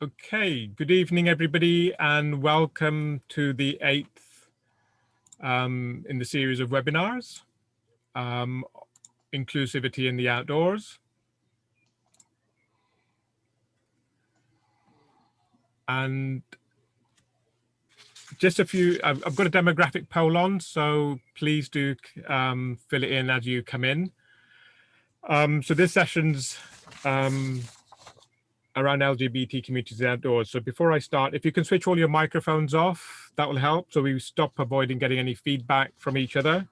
Okay, good evening, everybody, and welcome to the 8th in the series of webinars, Inclusivity in the Outdoors. And just a few, I've got a demographic poll on, so please do fill it in as you come in. So this session's around LGBT communities outdoors. So before I start, if you can switch all your microphones off, that will help. So we stop avoiding getting any feedback from each other.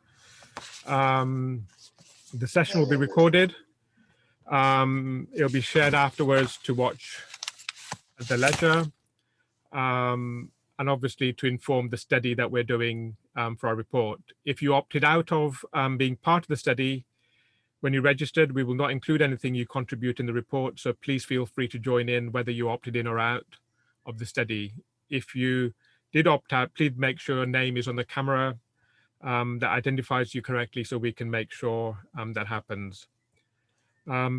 The session will be recorded. It'll be shared afterwards to watch at the leisure. And obviously to inform the study that we're doing for our report. If you opted out of being part of the study, when you registered, we will not include anything you contribute in the report, so please feel free to join in whether you opted in or out of the study. If you did opt out, please make sure your name is on the camera that identifies you correctly so we can make sure that happens.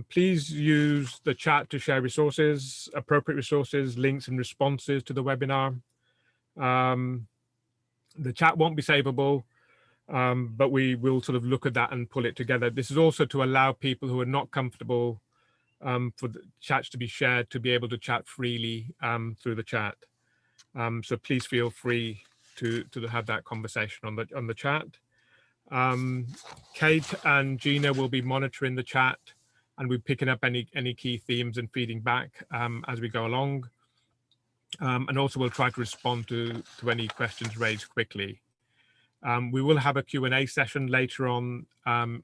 Please use the chat to share resources, appropriate resources, links and responses to the webinar. The chat won't be savable, but we will sort of look at that and pull it together. This is also to allow people who are not comfortable for the chats to be shared to be able to chat freely through the chat. So please feel free to have that conversation on the chat. Kate and Gina will be monitoring the chat and we're picking up any key themes and feeding back as we go along. And also we'll try to respond to any questions raised quickly. We will have a Q&A session later on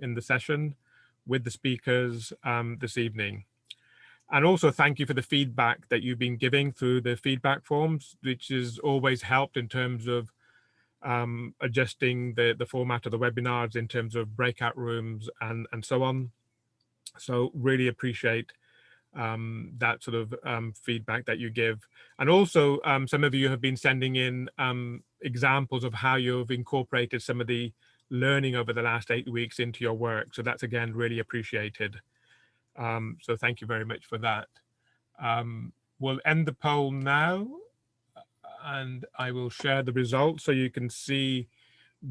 in the session with the speakers this evening. And also thank you for the feedback that you've been giving through the feedback forms, which has always helped in terms of adjusting the format of the webinars in terms of breakout rooms and so on. So really appreciate that sort of feedback that you give. And also some of you have been sending in examples of how you've incorporated some of the learning over the last 8 weeks into your work. So that's again really appreciated. So thank you very much for that. We'll end the poll now and I will share the results so you can see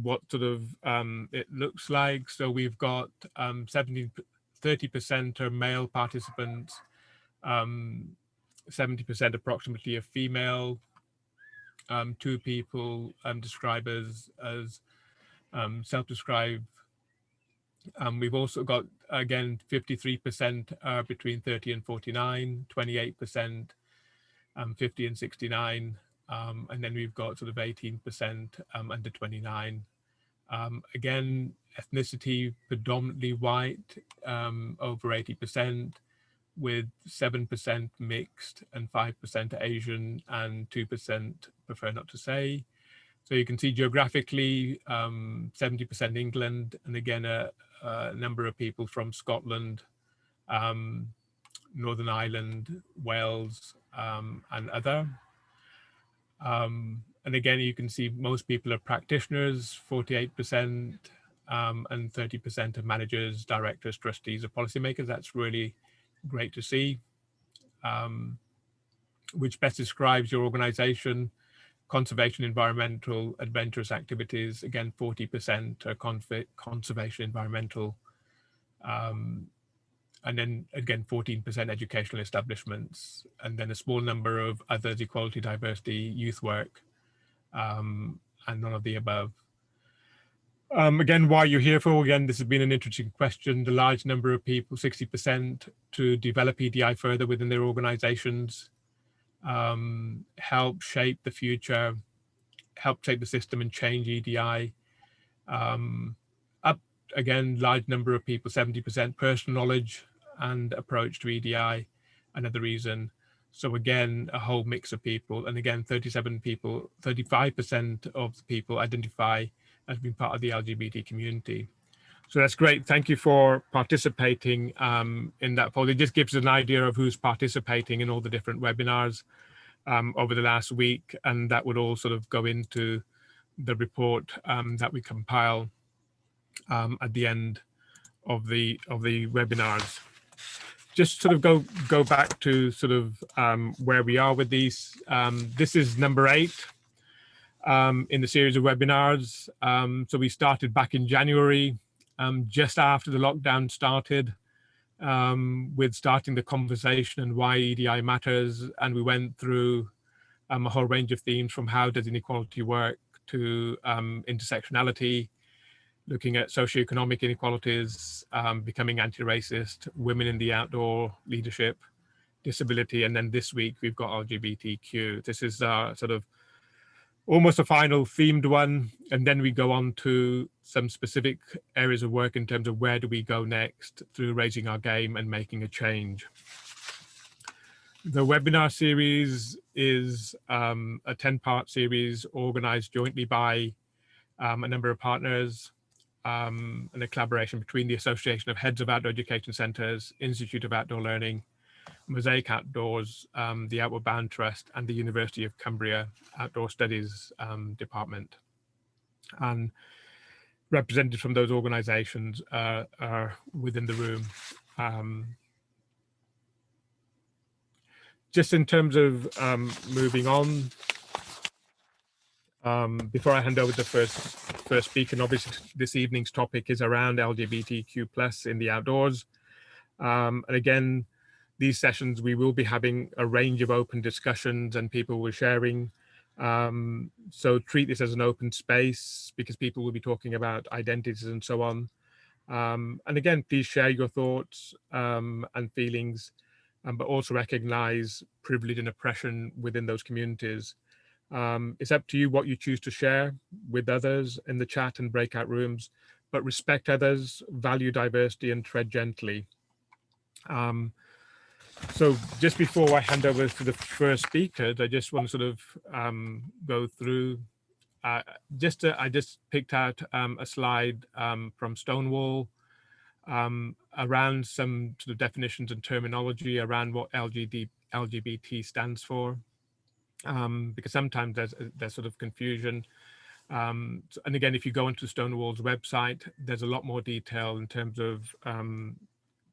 what sort of it looks like. So we've got 30% are male participants, 70% approximately are female, 2 people describe as self-described. We've also got, again, 53% are between 30 and 49, 28%, 50 and 69, and then we've got sort of 18% under 29. Again, ethnicity predominantly white, over 80%, with 7% mixed and 5% Asian and 2% prefer not to say. So you can see geographically 70% England, and again a number of people from Scotland, Northern Ireland, Wales, and other. And again, you can see most people are practitioners, 48%, and 30% of managers, directors, trustees, or policymakers. That's really great to see. Which best describes your organization: conservation, environmental, adventurous activities. Again, 40% are conservation, environmental. And then again, 14% educational establishments, and then a small number of others: equality, diversity, youth work, and none of the above. Again, why you're here for, again, this has been an interesting question. The large number of people, 60%, to develop EDI further within their organizations, help shape the future, help shape the system and change EDI. Up again, large number of people, 70%, personal knowledge and approach to EDI, another reason. So again, a whole mix of people. And again, 35% of the people identify as being part of the LGBT community. So that's great. Thank you for participating in that poll. It just gives an idea of who's participating in all the different webinars over the last week, and that would all sort of go into the report that we compile at the end of the webinars. just sort of go back to sort of where we are with these. This is number 8 in the series of webinars. So we started back in January, just after the lockdown started, with starting the conversation and why EDI matters. And we went through a whole range of themes, from how does inequality work to intersectionality, looking at socioeconomic inequalities, becoming anti-racist, women in the outdoor leadership, disability, and then this week we've got LGBTQ. This is sort of almost a final themed one, and then we go on to some specific areas of work in terms of where do we go next through raising our game and making a change. The webinar series is a 10-part series organized jointly by a number of partners, and a collaboration between the Association of Heads of Outdoor Education Centres, Institute of Outdoor Learning, Mosaic Outdoors, the Outward Bound Trust, and the University of Cumbria Outdoor Studies Department. And representatives from those organisations are within the room. Just in terms of moving on, before I hand over to the first speaker, and obviously this evening's topic is around LGBTQ+ in the outdoors. And again, these sessions, we will be having a range of open discussions and people will be sharing. So treat this as an open space, because people will be talking about identities and so on. And again, please share your thoughts and feelings, but also recognize privilege and oppression within those communities. It's up to you what you choose to share with others in the chat and breakout rooms, but respect others, value diversity, and tread gently. So just before I hand over to the first speaker, I just want to sort of go through, I just picked out a slide from Stonewall around some sort of definitions and terminology around what LGBT stands for. Because sometimes there's sort of confusion. And again, if you go onto Stonewall's website, there's a lot more detail in terms of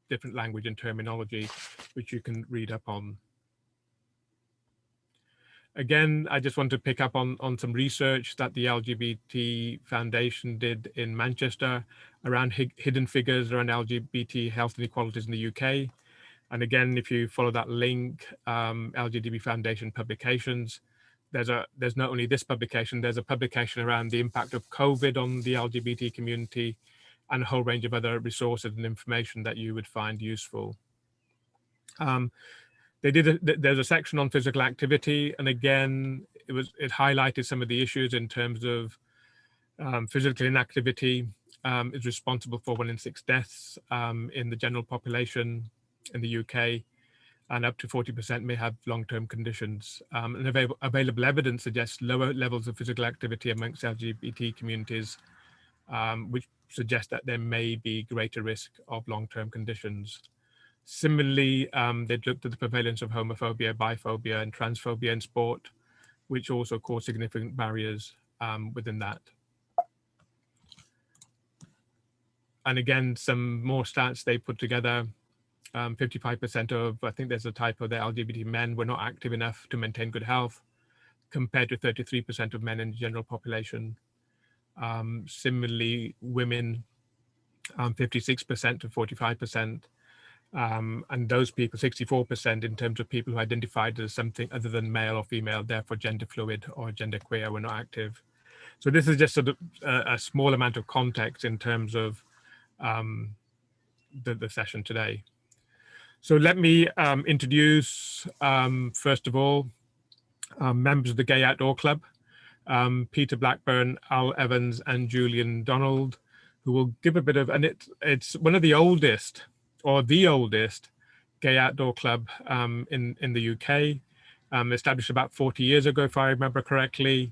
different language and terminology, which you can read up on. Again, I just want to pick up on some research that the LGBT Foundation did in Manchester around hidden figures around LGBT health inequalities in the UK. And again, if you follow that link, LGBT Foundation publications, there's not only this publication, there's a publication around the impact of COVID on the LGBT community, and a whole range of other resources and information that you would find useful. There's a section on physical activity, and again, it highlighted some of the issues in terms of physical inactivity is responsible for 1 in 6 deaths in the general population in the UK, and up to 40% may have long-term conditions. And available evidence suggests lower levels of physical activity amongst LGBT communities, which suggests that there may be greater risk of long-term conditions. Similarly, they'd looked at the prevalence of homophobia, biphobia, and transphobia in sport, which also cause significant barriers within that. And again, some more stats they put together. 55% of, I think there's a typo there, LGBT men were not active enough to maintain good health, compared to 33% of men in the general population. Similarly, women, 56% to 45%. And those people, 64% in terms of people who identified as something other than male or female, therefore gender fluid or gender queer, were not active. So this is just sort of a small amount of context in terms of the session today. So let me introduce, first of all, members of the Gay Outdoor Club, Peter Blackburn, Al Evans, and Julian Donald, who will give a bit of, and it's one of the oldest, or the oldest, gay outdoor club in the UK, established about 40 years ago, if I remember correctly.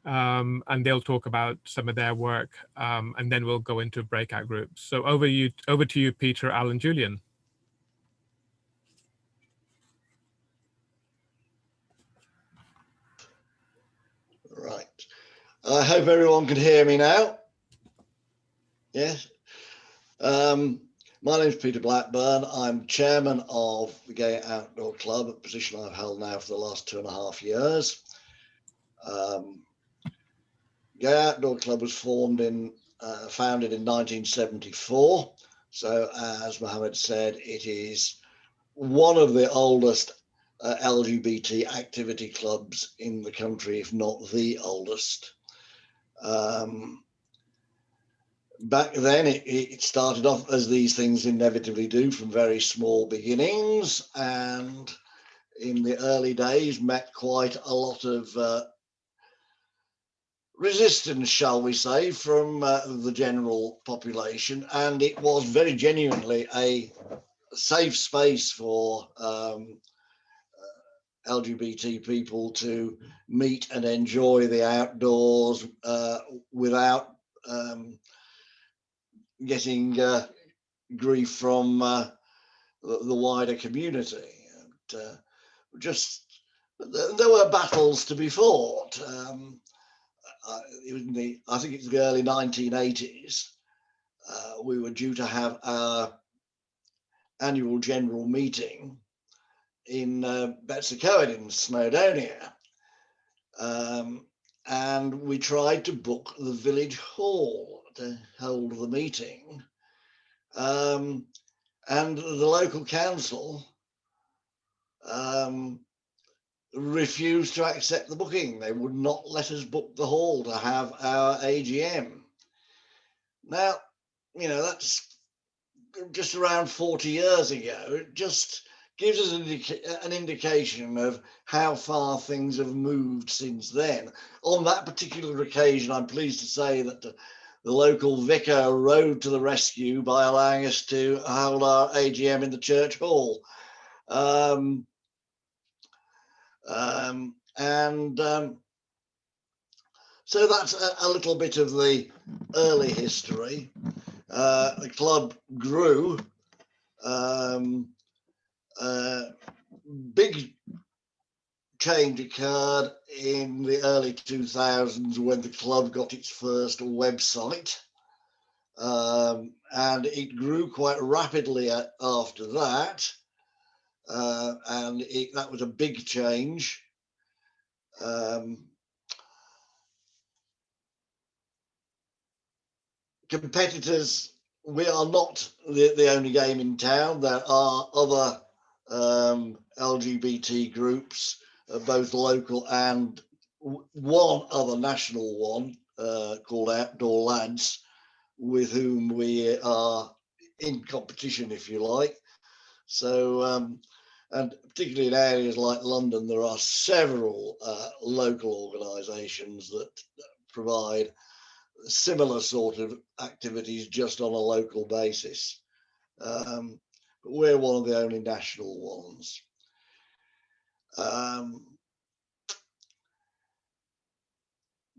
And they'll talk about some of their work, and then we'll go into breakout groups. So over to you, Peter, Al, and Julian. Right. I hope everyone can hear me now. Yes. My name is Peter Blackburn. I'm chairman of the Gay Outdoor Club, a position I've held now for the last 2.5 years. Gay Outdoor Club was founded in 1974. So as Mohammed said, it is one of the oldest LGBT activity clubs in the country, if not the oldest. Back then, it started off, as these things inevitably do, from very small beginnings, and in the early days met quite a lot of resistance, shall we say, from the general population, and it was very genuinely a safe space for LGBT people to meet and enjoy the outdoors without getting grief from the wider community. And, there were battles to be fought. I think it's the early 1980s. We were due to have our annual general meeting in Betsacoed in Snowdonia. And we tried to book the village hall to hold the meeting. And the local council refused to accept the booking. They would not let us book the hall to have our AGM. Now, that's just around 40 years ago. It just gives us an indication of how far things have moved since then. On that particular occasion, I'm pleased to say that the local vicar rode to the rescue by allowing us to hold our AGM in the church hall. So that's a little bit of the early history. The club grew. Big change occurred in the early 2000s when the club got its first website. And it grew quite rapidly after that. And that was a big change. Competitors, we are not the only game in town. There are other LGBT groups, both local and one other national one called Outdoor Lads, with whom we are in competition, if you like. So, and particularly in areas like London, there are several local organisations that provide similar sort of activities just on a local basis. But we're one of the only national ones. The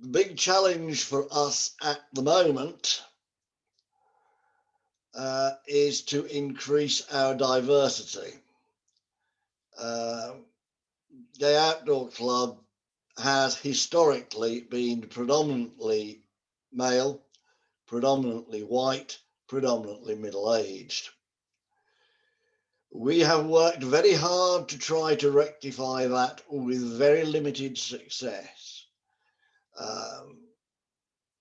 big challenge for us at the moment is to increase our diversity. The Outdoor Club has historically been predominantly male, predominantly white, predominantly middle-aged. We have worked very hard to try to rectify that with very limited success.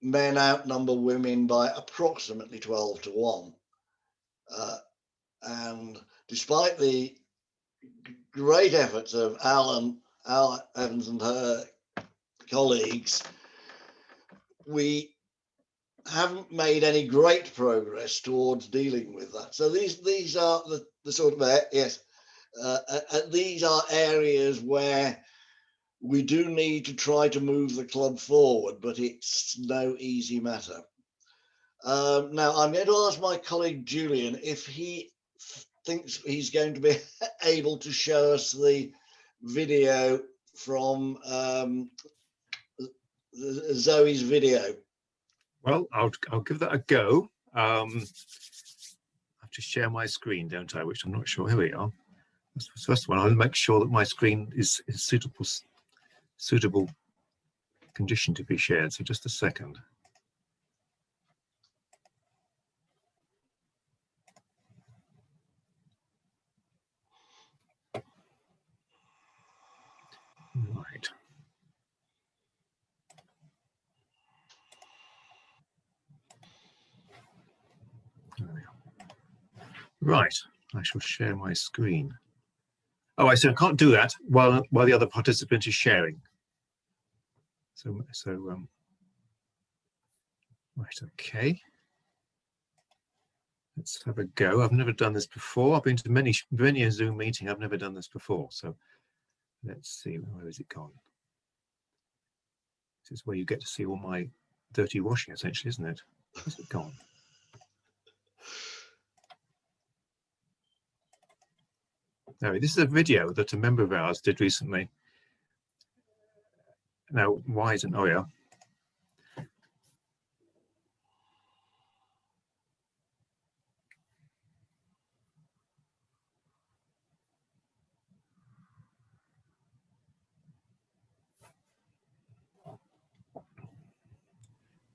Men outnumber women by approximately 12 to 1. And despite the great efforts of Al Evans and her colleagues, we haven't made any great progress towards dealing with that. So these are the sort of these are areas where we do need to try to move the club forward, but it's no easy matter. Now I'm going to ask my colleague Julian if he thinks he's going to be able to show us the video from Zoe's video. Well, I'll give that a go. I have to share my screen, don't I? Which I'm not sure. Here we are. That's the first one. I'll make sure that my screen is suitable condition to be shared. So just a second. Right. There we are. Right. I shall share my screen. Oh, I see. I can't do that while the other participant is sharing. Right. Okay. Let's have a go. I've never done this before. I've been to many a Zoom meeting. I've never done this before. So let's see. Where has it gone? This is where you get to see all my dirty washing, essentially, isn't it? Where's it gone? No, this is a video that a member of ours did recently. Now, why isn't? Oh, yeah.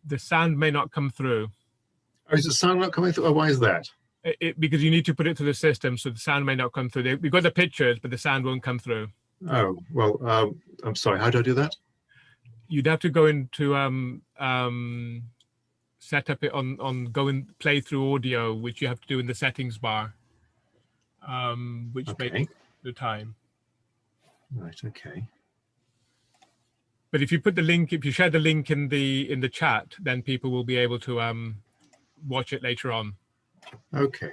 The sound may not come through. Oh, is the sound not coming through? Oh, why is that? Because you need to put it through the system, so the sound may not come through. We've got the pictures, but the sound won't come through. Oh, well, I'm sorry. How do I do that? You'd have to go into set up it on go and play through audio, which you have to do in the settings bar, which may take the time. Right. Okay. But if you put the link, if you share the link in the chat, then people will be able to watch it later on. Okay.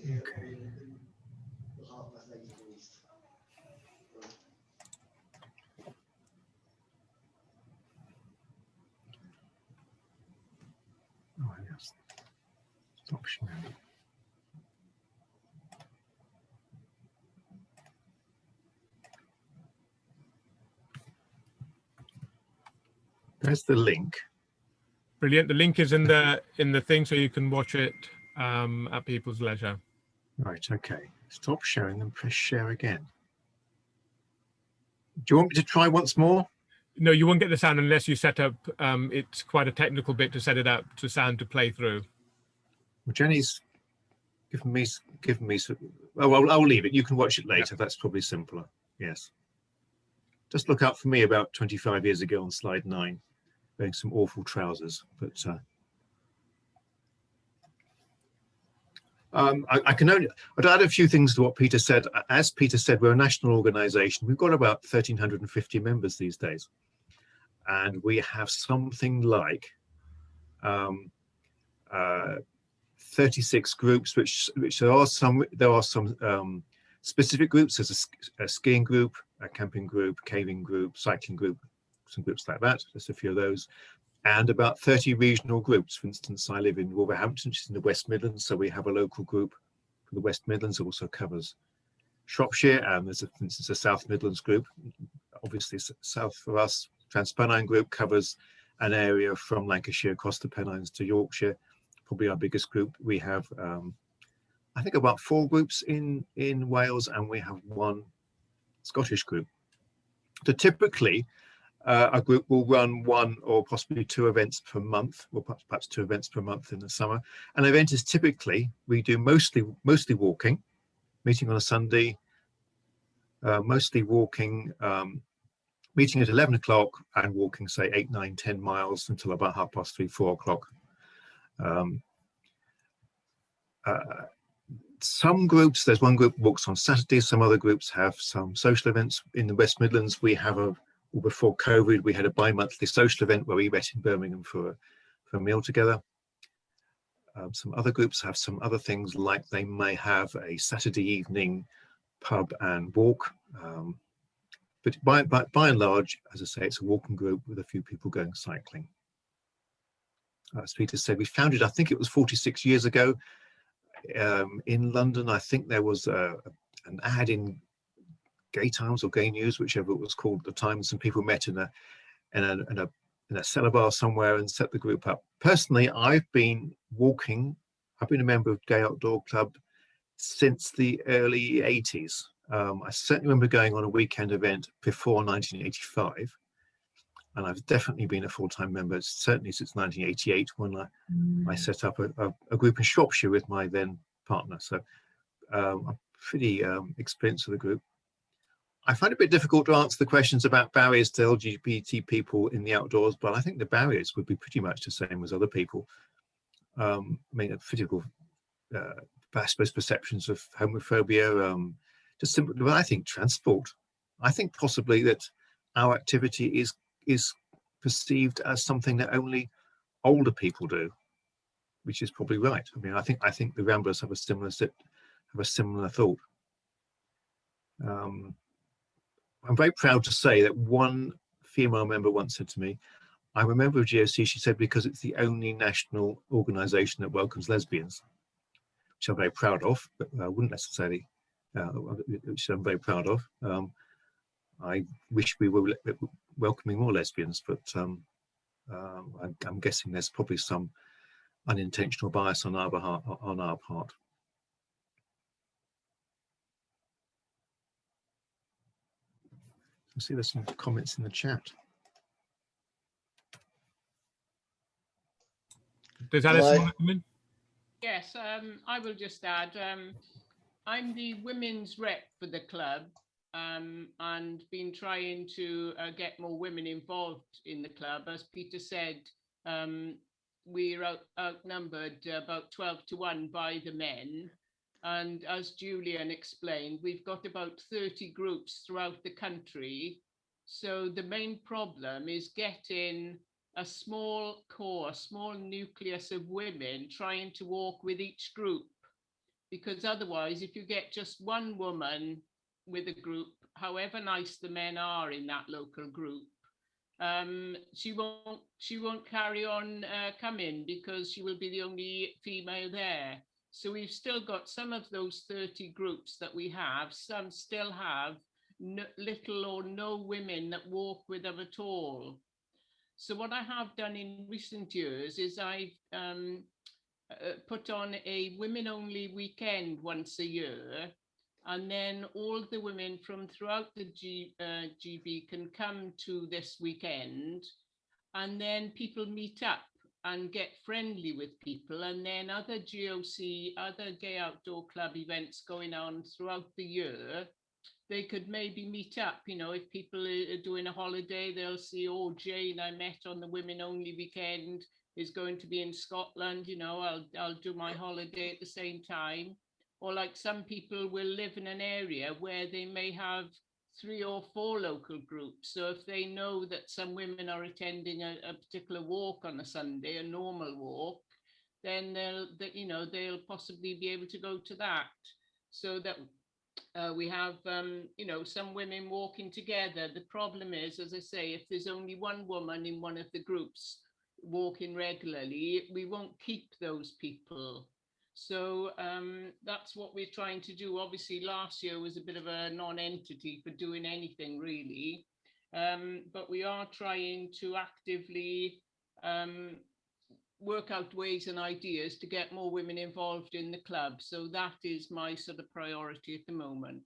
Okay. Oh, yes. Stop sharing. There's the link. Brilliant. The link is in the thing, so you can watch it at people's leisure. Right. Okay. Stop sharing and press share again. Do you want me to try once more? No, you won't get the sound unless you set up. It's quite a technical bit to set it up to sound to play through. Well, Jenny's given me some. Oh, well, I'll leave it. You can watch it later. Yeah. That's probably simpler. Yes. Just look out for me about 25 years ago on slide 9, wearing some awful trousers. But I'd add a few things to what Peter said. As Peter said, we're a national organisation. We've got about 1,350 members these days, and we have something like 36 groups, which there are some specific groups. There's a skiing group, a camping group, caving group, cycling group, some groups like that. Just a few of those, and about 30 regional groups. For instance, I live in Wolverhampton, which is in the West Midlands, so we have a local group for the West Midlands. It also covers Shropshire, and there's, for instance, a South Midlands group. Obviously, south of us, Transpennine group covers an area from Lancashire across the Pennines to Yorkshire. Probably our biggest group. We have, I think, about 4 groups in Wales, and we have 1 Scottish group. So typically, a group will run 1 or possibly 2 events per month, or perhaps 2 events per month in the summer. An event is typically, we do mostly walking, meeting on a Sunday, mostly walking, meeting at 11 o'clock and walking, say, 8, 9, 10 miles until about 3:30, 4 o'clock. Some groups, there's one group walks on Saturdays. Some other groups have some social events. In the West Midlands, we have before COVID, we had a bi-monthly social event where we met in Birmingham for a meal together. Some other groups have some other things, like they may have a Saturday evening pub and walk. But by and large, as I say, it's a walking group with a few people going cycling. As Peter said, we founded, I think it was 46 years ago. In London, I think there was an ad in Gay Times or Gay News, whichever it was called at the time. Some people met in a cellar bar somewhere and set the group up. Personally, I've been walking. I've been a member of Gay Outdoor Club since the early 80s. I certainly remember going on a weekend event before 1985. and I've definitely been a full-time member, certainly since 1988, when I set up a group in Shropshire with my then partner. So I'm pretty experienced with the group. I find it a bit difficult to answer the questions about barriers to LGBT people in the outdoors, but I think the barriers would be pretty much the same as other people. I mean, physical, I suppose, perceptions of homophobia, just simply, but I think transport. I think possibly that our activity is perceived as something that only older people do, which is probably right. I mean, I think the Ramblers have a similar thought. I'm very proud to say that one female member once said to me, I'm a member of GOC, she said, because it's the only national organisation that welcomes lesbians, which I'm very proud of, but I wouldn't necessarily, which I'm very proud of. I wish we were welcoming more lesbians, but I'm guessing there's probably some unintentional bias on our part. I see there's some comments in the chat. Does Alice want to come in? Yes, I will just add, I'm the women's rep for the club, and been trying to get more women involved in the club. As Peter said, we're outnumbered about 12 to 1 by the men. And as Julian explained, we've got about 30 groups throughout the country. So the main problem is getting a small core, a small nucleus of women trying to walk with each group. Because otherwise, if you get just one woman with a group, however nice the men are in that local group, she won't carry on coming, because she will be the only female there. So we've still got some of those 30 groups that we have. Some still have little or no women that walk with them at all. So what I have done in recent years is I've put on a women only weekend once a year, and then all the women from throughout the GB can come to this weekend, and then people meet up and get friendly with people, and then other GOC, other gay outdoor club events going on throughout the year, they could maybe meet up. You know, if people are doing a holiday, they'll see, oh, Jane I met on the women only weekend is going to be in Scotland, you know, I'll do my holiday at the same time. Or like some people will live in an area where they may have 3 or 4 local groups. So if they know that some women are attending a particular walk on a Sunday, a normal walk, then they'll possibly be able to go to that. So that we have, some women walking together. The problem is, as I say, if there's only one woman in one of the groups walking regularly, we won't keep those people. So that's what we're trying to do. Obviously, last year was a bit of a non-entity for doing anything really, but we are trying to actively work out ways and ideas to get more women involved in the club. So that is my sort of priority at the moment.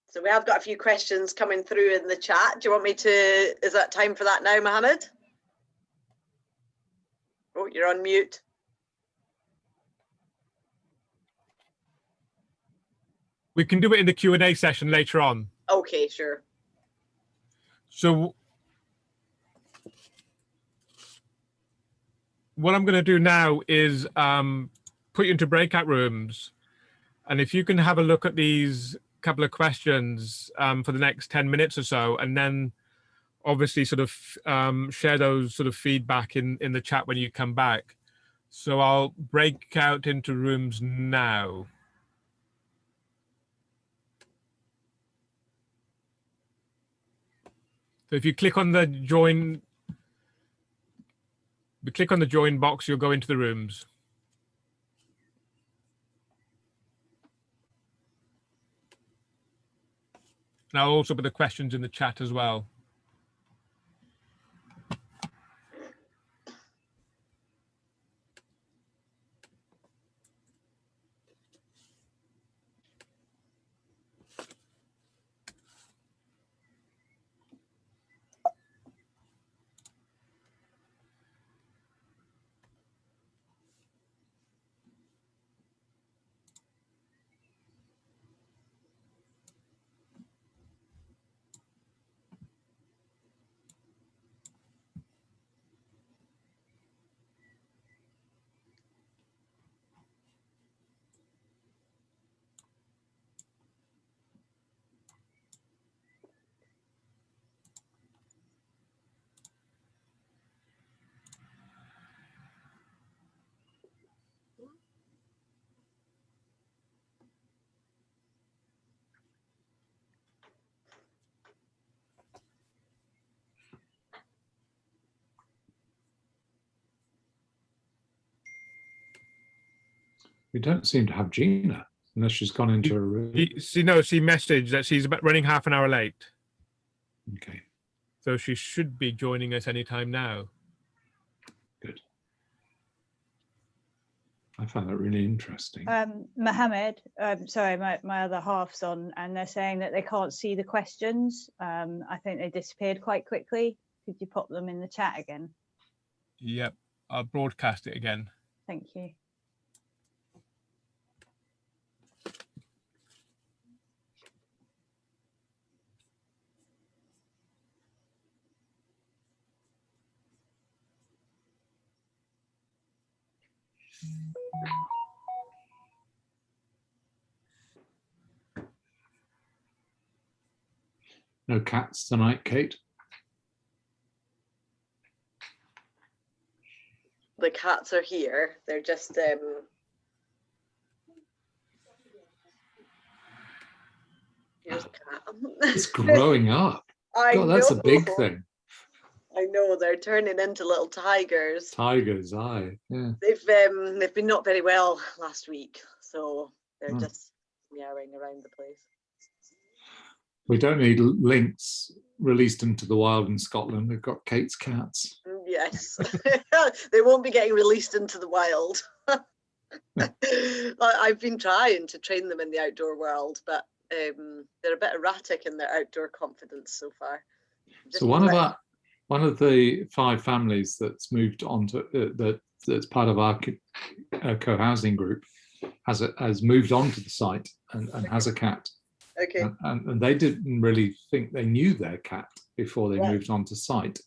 So we have got a few questions coming through in the chat. Do you want me to, is that time for that now, Mohammed? Oh, you're on mute. We can do it in the Q&A session later on. Okay, sure. So what I'm going to do now is put you into breakout rooms. And if you can have a look at these couple of questions for the next 10 minutes or so, and then obviously sort of share those sort of feedback in the chat when you come back. So I'll break out into rooms now. So if you click on the join box, you'll go into the rooms. And I'll also put the questions in the chat as well. We don't seem to have Gina, unless she's gone into a room. She messaged that she's about running half an hour late. Okay, So she should be joining us anytime now. good. I found that really interesting. Mohammed, sorry, my other half's on, and they're saying that they can't see the questions. I think they disappeared quite quickly. Could you pop them in the chat again? Yep, I'll broadcast it again. Thank you. No cats tonight, Kate? The cats are here. They're just here's a cat. It's growing up. I God, that's a big know. thing. I know, they're turning into little tigers. Tigers, aye, yeah. They've been not very well last week, so they're just meowing around the place. We don't need lynx released into the wild in Scotland. We've got Kate's cats. Yes, they won't be getting released into the wild. I've been trying to train them in the outdoor world, but they're a bit erratic in their outdoor confidence so far. So one of the 5 families that's moved on to that's part of our co-housing group has moved on to the site and has a cat. Okay. And they didn't really think they knew their cat before they moved on to site.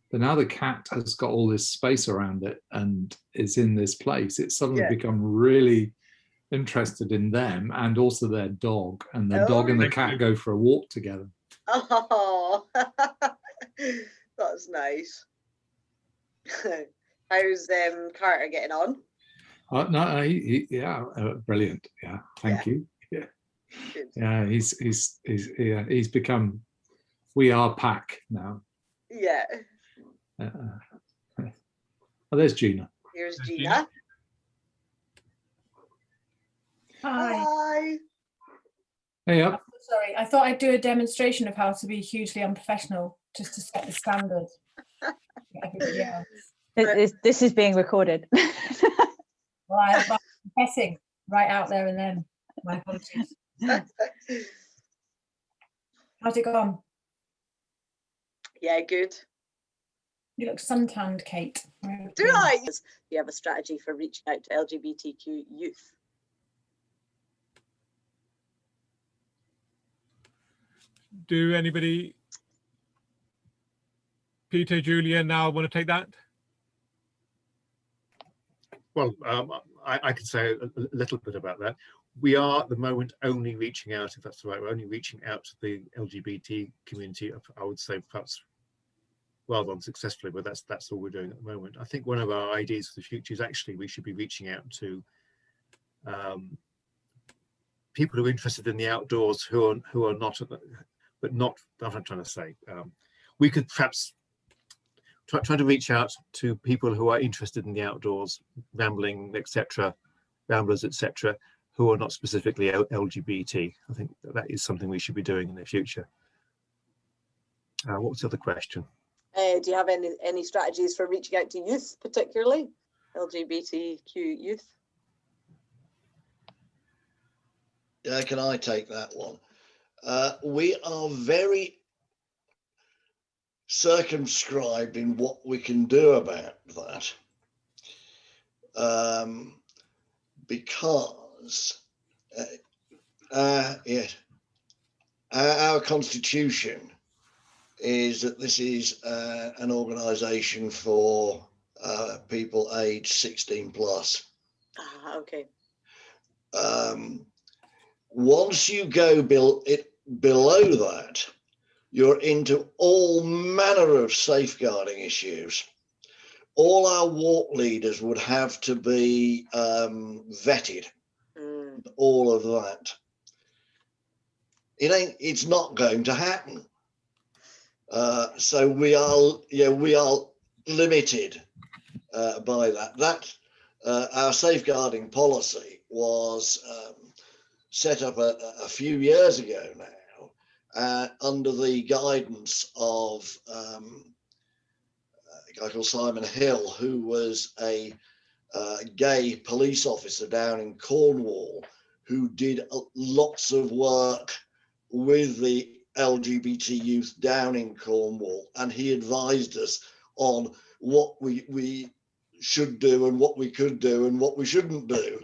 But now the cat has got all this space around it and is in this place. It's suddenly become really interested in them and also their dog. And the dog and the cat go for a walk together. Oh, that's nice. How's Carter getting on? No, brilliant. Yeah, thank you. Yeah. Good. Yeah, he's become, we are pack now. Yeah. Oh, there's Gina. Here's Gina. Hi. Hi. Hey up. Sorry, I thought I'd do a demonstration of how to be hugely unprofessional, just to set the standard. Everybody else. This is being recorded. Right, I'm confessing right out there and then. My apologies. How's it gone? Yeah, good. You look suntanned, Kate. Do I? You have a strategy for reaching out to LGBTQ youth? Do anybody, Peter, Julia, now want to take that? Well, I could say a little bit about that. We are at the moment only reaching out, if that's right, we're only reaching out to the LGBT community. I would say perhaps rather unsuccessfully, but that's all we're doing at the moment. I think one of our ideas for the future is actually we should be reaching out to people who are interested in the outdoors who are not, but not, what I'm trying to say. We could perhaps try to reach out to people who are interested in the outdoors, rambling, etc., ramblers, etc., who are not specifically LGBT. I think that is something we should be doing in the future. What was the other question? Do you have any strategies for reaching out to youth, particularly LGBTQ youth? Yeah, can I take that one? We are very circumscribed in what we can do about that, because our constitution is that this is an organisation for people aged 16 plus. Okay. Once you go below that, you're into all manner of safeguarding issues. All our walk leaders would have to be vetted, all of that. It's not going to happen. So we are limited by that. our safeguarding policy was set up a few years ago now, under the guidance of a guy called Simon Hill, who was a gay police officer down in Cornwall, who did lots of work with the LGBT youth down in Cornwall, and he advised us on what we should do and what we could do and what we shouldn't do.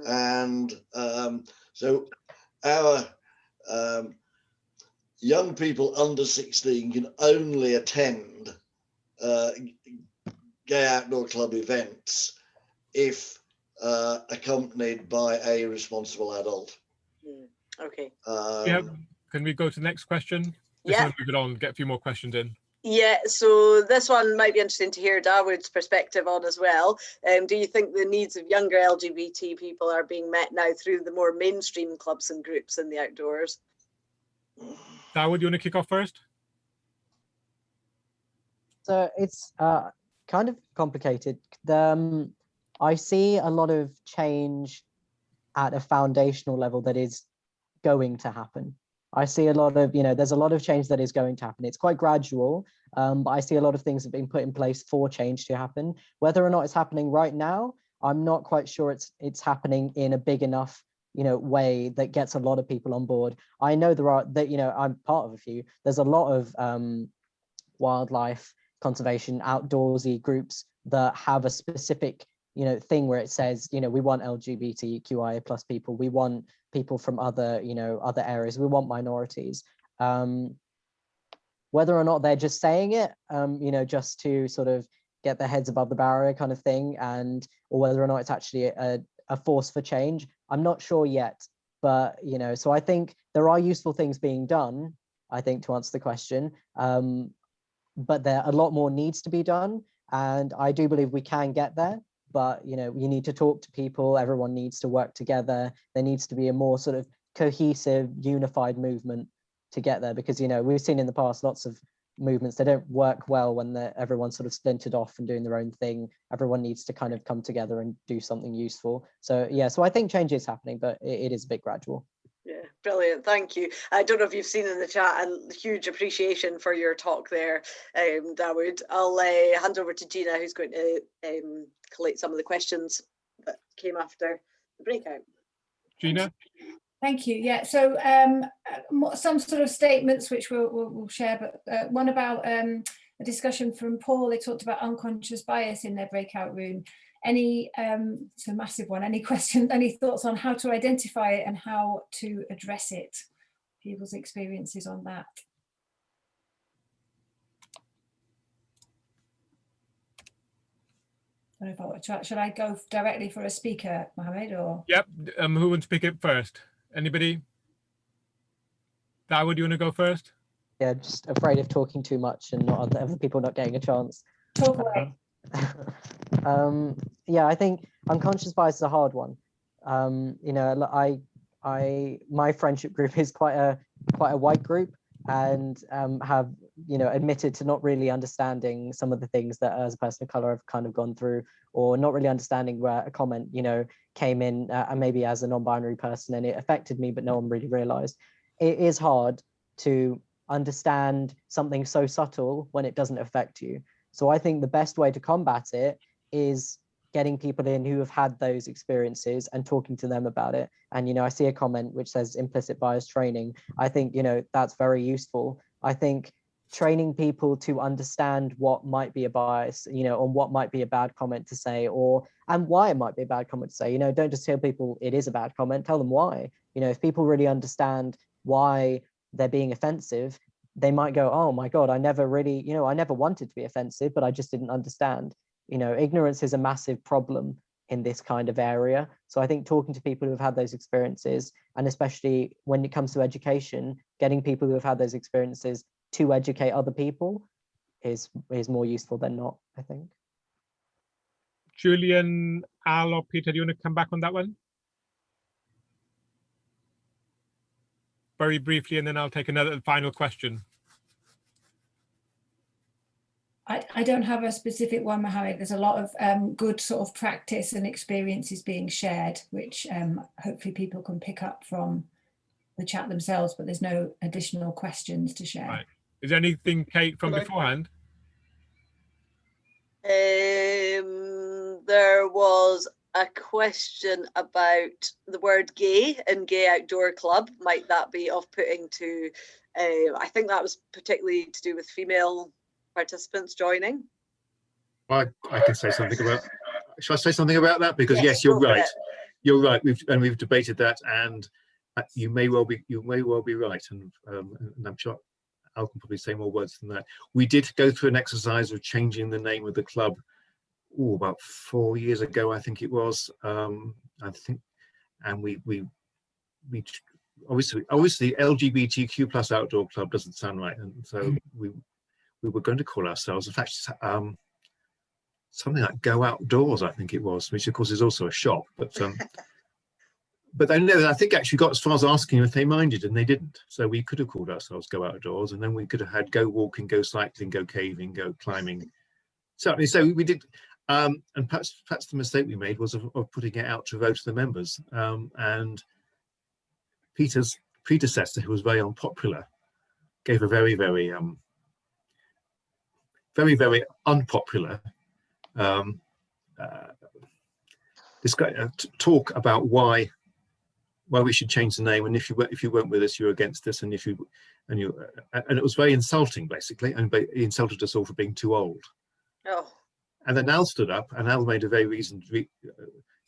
And so our young people under 16 can only attend gay outdoor club events if accompanied by a responsible adult. Okay. Yeah. Can we go to the next question? Yeah. Move it on, get a few more questions in. Yeah, so this one might be interesting to hear Dawood's perspective on as well. Do you think the needs of younger LGBT people are being met now through the more mainstream clubs and groups in the outdoors? Dawood, you want to kick off first? So it's kind of complicated. I see a lot of change at a foundational level that is going to happen. I see a lot of, there's a lot of change that is going to happen. It's quite gradual, but I see a lot of things have been put in place for change to happen. Whether or not it's happening right now, I'm not quite sure it's happening in a big enough, way that gets a lot of people on board. I know there are, I'm part of a few. There's a lot of wildlife conservation outdoorsy groups that have a specific thing where it says, we want LGBTQIA plus people, we want people from other, other areas, we want minorities. Whether or not they're just saying it, just to sort of get their heads above the barrier kind of thing, or whether or not it's actually a force for change, I'm not sure yet. But, so I think there are useful things being done, I think, to answer the question. But a lot more needs to be done. And I do believe we can get there. But, you need to talk to people. Everyone needs to work together. There needs to be a more sort of cohesive, unified movement to get there. Because, we've seen in the past lots of movements, they don't work well when everyone's sort of splintered off and doing their own thing. Everyone needs to kind of come together and do something useful. So, yeah, so I think change is happening, but it is a bit gradual. Yeah, brilliant. Thank you. I don't know if you've seen in the chat, and huge appreciation for your talk there, Dawood. I'll hand over to Gina, who's going to collate some of the questions that came after the breakout. Gina? Thank you. Yeah, so some sort of statements which we'll share, but one about a discussion from Paul. They talked about unconscious bias in their breakout room. Any, it's a massive one, any questions, any thoughts on how to identify it and how to address it? People's experiences on that. I don't know if should I go directly for a speaker, Mohammed, or? Yep, who wants to pick it first? Anybody? Dawood, you want to go first? Yeah, just afraid of talking too much and not other people not getting a chance. Talk away. Yeah, I think unconscious bias is a hard one. My friendship group is quite a white group, and have admitted to not really understanding some of the things that as a person of color I've kind of gone through, or not really understanding where a comment came in, and maybe as a non-binary person, and it affected me, but no one really realized. It is hard to understand something so subtle when it doesn't affect you. So I think the best way to combat it is getting people in who have had those experiences and talking to them about it. And, I see a comment which says implicit bias training. I think, that's very useful. I think training people to understand what might be a bias, on what might be a bad comment to say, and why it might be a bad comment to say. Don't just tell people it is a bad comment, tell them why. If people really understand why they're being offensive, they might go, oh my God, I never really, I never wanted to be offensive, but I just didn't understand. Ignorance is a massive problem in this kind of area. So I think talking to people who have had those experiences, and especially when it comes to education, getting people who have had those experiences to educate other people is more useful than not, I think. Julian, Al, or Peter, do you want to come back on that one? Very briefly, and then I'll take another final question. I don't have a specific one, Mohammed. There's a lot of good sort of practice and experiences being shared, which hopefully people can pick up from the chat themselves, but there's no additional questions to share. Right. Is there anything, Kate, from beforehand? There was a question about the word gay in Gay Outdoor Club. Might that be off-putting to, I think that was particularly to do with female participants joining. I can say something about, shall I say something about that? Because yes, go you're for right. it. You're right. We've debated that, and you may well be right. And I'm sure Al can probably say more words than that. We did go through an exercise of changing the name of the club about 4 years ago, I think it was. I think, and we obviously LGBTQ plus outdoor club doesn't sound right, and so we were going to call ourselves, in fact, something like Go Outdoors, I think it was, which of course is also a shop, but they never, I think, actually got as far as asking if they minded, and they didn't. So we could have called ourselves Go Outdoors, and then we could have had Go Walking, Go Cycling, Go Caving, Go Climbing. Certainly, so we did, and perhaps the mistake we made was of putting it out to vote to the members, and Peter's predecessor, who was very unpopular, gave a very, very unpopular this guy talk about why we should change the name, and if you weren't with us, you're against us, and and it was very insulting, basically, and he insulted us all for being too old. Oh. And then Al stood up, and Al made a very reasoned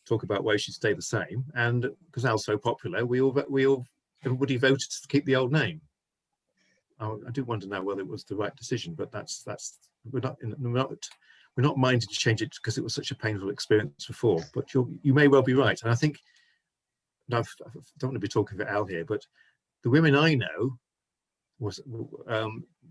talk about why it should stay the same, and because Al's so popular, everybody voted to keep the old name. I do wonder now whether it was the right decision, but we're not minded to change it because it was such a painful experience before. But you may well be right, and I think, and I don't want to be talking for Al here, but the women I know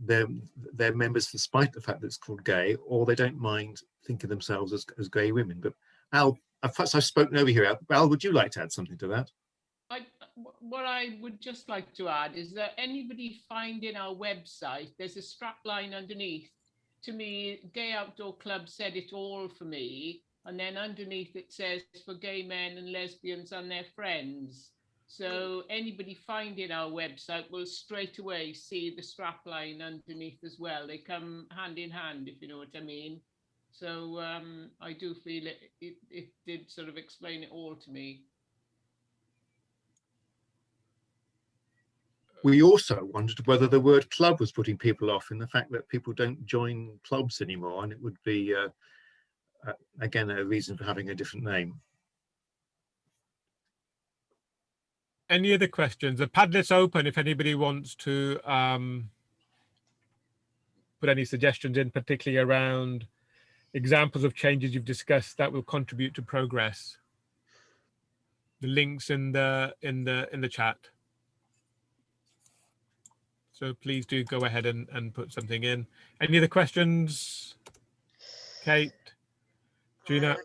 they're members despite the fact that it's called gay, or they don't mind thinking of themselves as gay women. But Al, perhaps I've spoken over here. Al, would you like to add something to that? What I would just like to add is that anybody finding our website, there's a strap line underneath. To me, Gay Outdoor Club said it all for me. And then underneath it says for gay men and lesbians and their friends. So anybody finding our website will straight away see the strap line underneath as well. They come hand in hand, if you know what I mean. So I do feel it did sort of explain it all to me. We also wondered whether the word club was putting people off, in the fact that people don't join clubs anymore, and it would be, again, a reason for having a different name. Any other questions? The Padlet's open if anybody wants to put any suggestions in, particularly around examples of changes you've discussed that will contribute to progress. The links in the chat. So please do go ahead and put something in. Any other questions? Kate, Gina?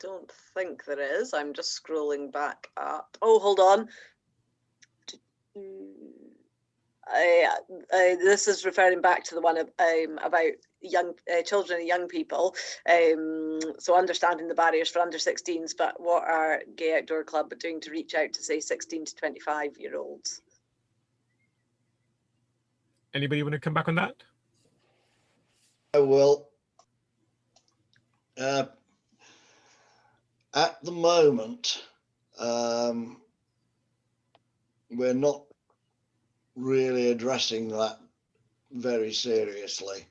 Don't think there is. I'm just scrolling back up. Oh, hold on. This is referring back to the one about young children and young people. So understanding the barriers for under 16s, but what are Gay Outdoor Club doing to reach out to, say, 16 to 25-year-olds? Anybody want to come back on that? I will. At the moment, we're not really addressing that very seriously.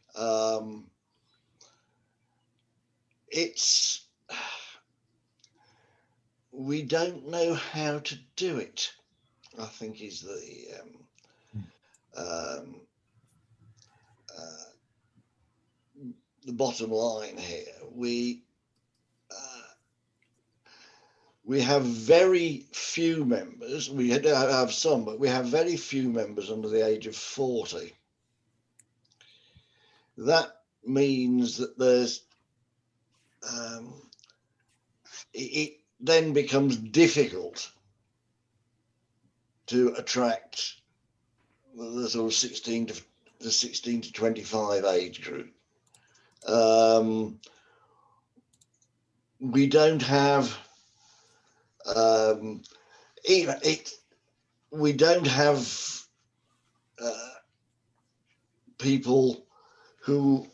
We don't know how to do it, I think, is the bottom line here. We have very few members. We have some, but we have very few members under the age of 40. That means that there's it then becomes difficult to attract the sort of 16 to the 16 to 25 age group. We don't have we don't have people who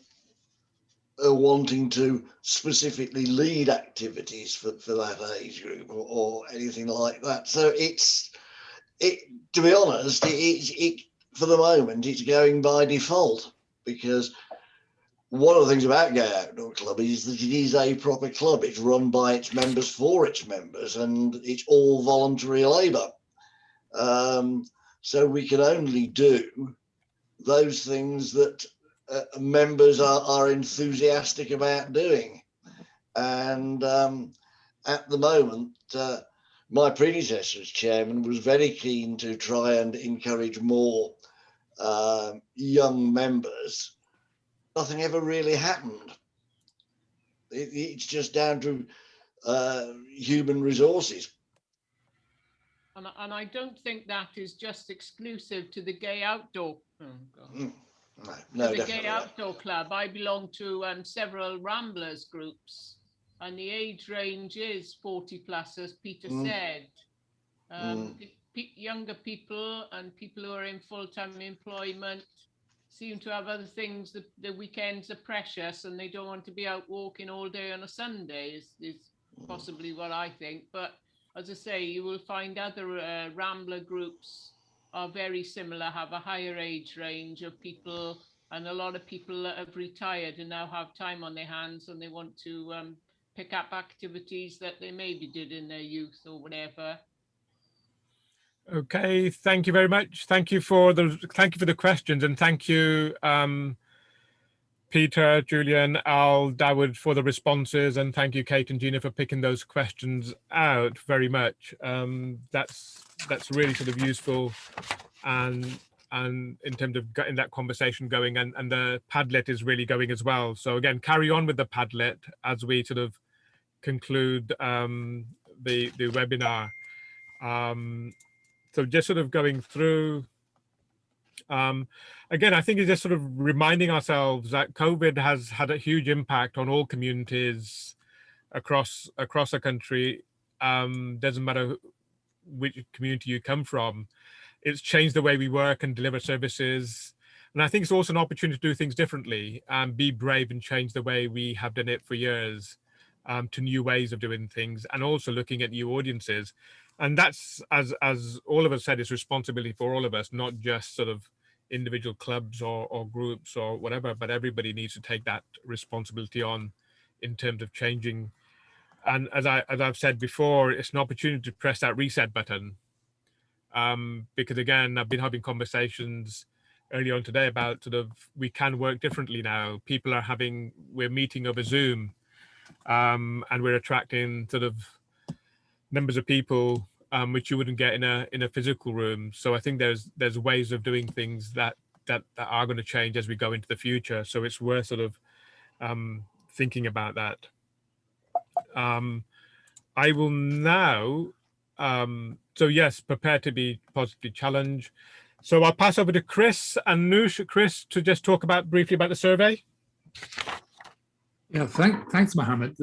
are wanting to specifically lead activities for that age group or anything like that. So to be honest, it for the moment it's going by default, because one of the things about Gay Outdoor Club is that it is a proper club. It's run by its members for its members, and it's all voluntary labour. So we can only do those things that members are enthusiastic about doing. And at the moment, my predecessor as chairman was very keen to try and encourage more young members. Nothing ever really happened. It's just down to human resources. And I don't think that is just exclusive to the Gay Outdoor. No, the Gay Outdoor Club. I belong to several Ramblers groups, and the age range is 40 plus, as Peter said. Younger people and people who are in full-time employment seem to have other things. The weekends are precious and they don't want to be out walking all day on a Sunday is possibly what I think. But as I say, you will find other Rambler groups are very similar, have a higher age range of people, and a lot of people that have retired and now have time on their hands and they want to pick up activities that they maybe did in their youth or whatever. Okay, thank you very much. Thank you for the questions, and thank you, Peter, Julian, Al, Dawood, for the responses, and thank you, Kate and Gina, for picking those questions out very much. That's really sort of useful, and in terms of getting that conversation going, and the Padlet is really going as well. So again, carry on with the Padlet as we sort of conclude the webinar. So just sort of going through, again, I think it's just sort of reminding ourselves that COVID has had a huge impact on all communities across the country. Doesn't matter which community you come from. It's changed the way we work and deliver services. And I think it's also an opportunity to do things differently and be brave and change the way we have done it for years, to new ways of doing things, and also looking at new audiences. And that's, as all of us said, is responsibility for all of us, not just sort of individual clubs or groups or whatever, but everybody needs to take that responsibility on in terms of changing. And as I've said before, it's an opportunity to press that reset button, because again, I've been having conversations earlier on today about sort of, we can work differently now. We're meeting over Zoom, and we're attracting sort of numbers of people which you wouldn't get in a physical room. So I think there's ways of doing things that are going to change as we go into the future. So it's worth sort of thinking about that. I will now, so yes, prepare to be positively challenged. So I'll pass over to Chris and Noosh. Chris, to just talk briefly about the survey. Yeah, thanks, Mohammed.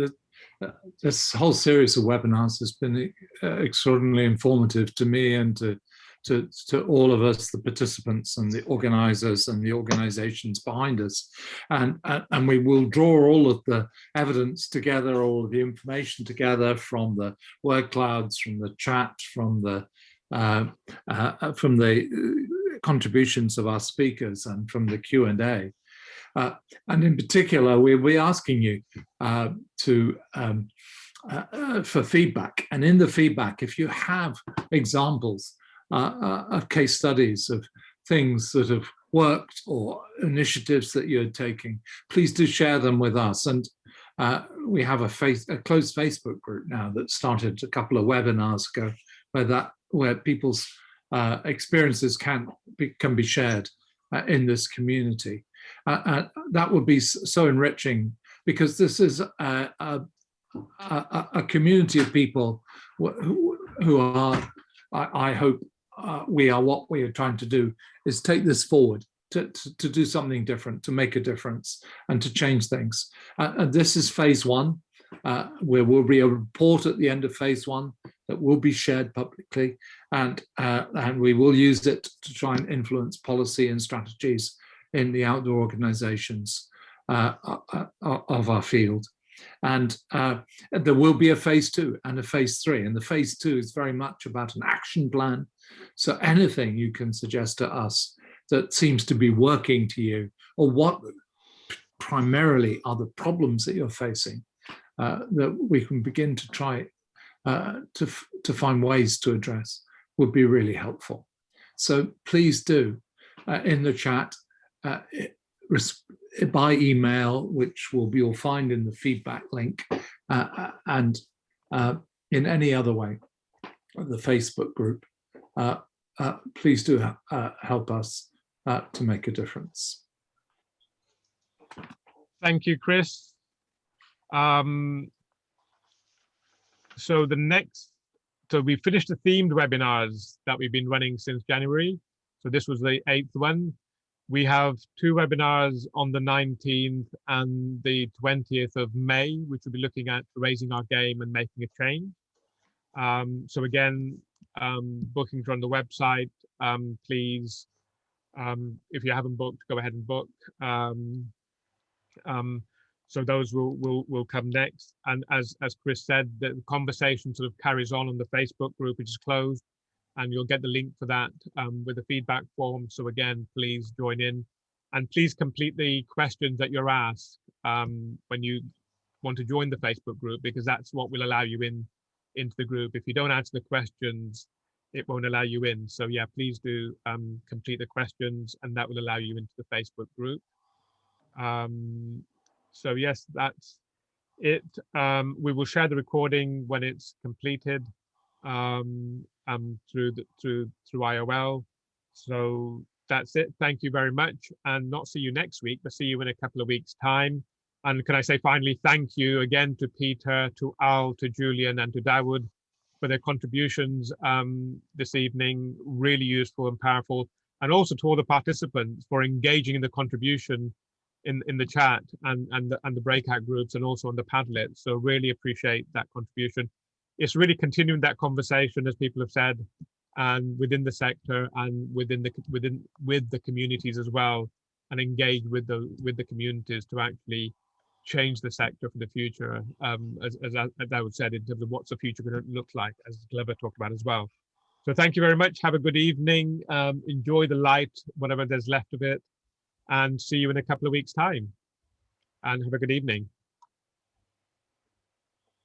This whole series of webinars has been extraordinarily informative to me and to all of us, the participants and the organizers and the organizations behind us. And we will draw all of the evidence together, all of the information together from the word clouds, from the chat, from the contributions of our speakers and from the Q&A. And in particular, we'll be asking you for feedback. And in the feedback, if you have examples of case studies of things that have worked or initiatives that you're taking, please do share them with us. And we have a closed Facebook group now that started a couple of webinars ago, where people's experiences can be shared in this community. That would be so enriching, because this is a community of people who are, I hope, what we are trying to do is take this forward to do something different, to make a difference, and to change things. And this is phase one, where will be a report at the end of phase one that will be shared publicly, and we will use it to try and influence policy and strategies in the outdoor organizations of our field. And there will be a phase two and a phase three, and the phase two is very much about an action plan. So anything you can suggest to us that seems to be working to you, or what primarily are the problems that you're facing, that we can begin to try to find ways to address, would be really helpful. So please do, in the chat, by email, which you'll find in the feedback link, and in any other way, the Facebook group, please do help us to make a difference. Thank you, Chris. So we finished the themed webinars that we've been running since January. So this was the 8th one. We have 2 webinars on the 19th and the 20th of May, which will be looking at raising our game and making a change. So again, bookings are on the website. Please, if you haven't booked, go ahead and book. So those will come next. And as Chris said, the conversation sort of carries on the Facebook group, which is closed, and you'll get the link for that with the feedback form. So again, please join in, and please complete the questions that you're asked when you want to join the Facebook group, because that's what will allow you into the group. If you don't answer the questions, it won't allow you in. So yeah, please do complete the questions, and that will allow you into the Facebook group. So yes, that's it. We will share the recording when it's completed through IOL. So that's it. Thank you very much, and not see you next week, but see you in a couple of weeks' time. And can I say finally, thank you again to Peter, to Al, to Julian, and to Dawood for their contributions this evening. Really useful and powerful, and also to all the participants for engaging in the contribution in the chat and the breakout groups, and also on the Padlet. So really appreciate that contribution. It's really continuing that conversation, as people have said, and within the sector and with the communities as well, and engage with the communities to actually change the sector for the future, as I would said, in terms of what's the future going to look like, as Glover talked about as well. So thank you very much. Have a good evening. Enjoy the light, whatever there's left of it, and see you in a couple of weeks' time. And have a good evening.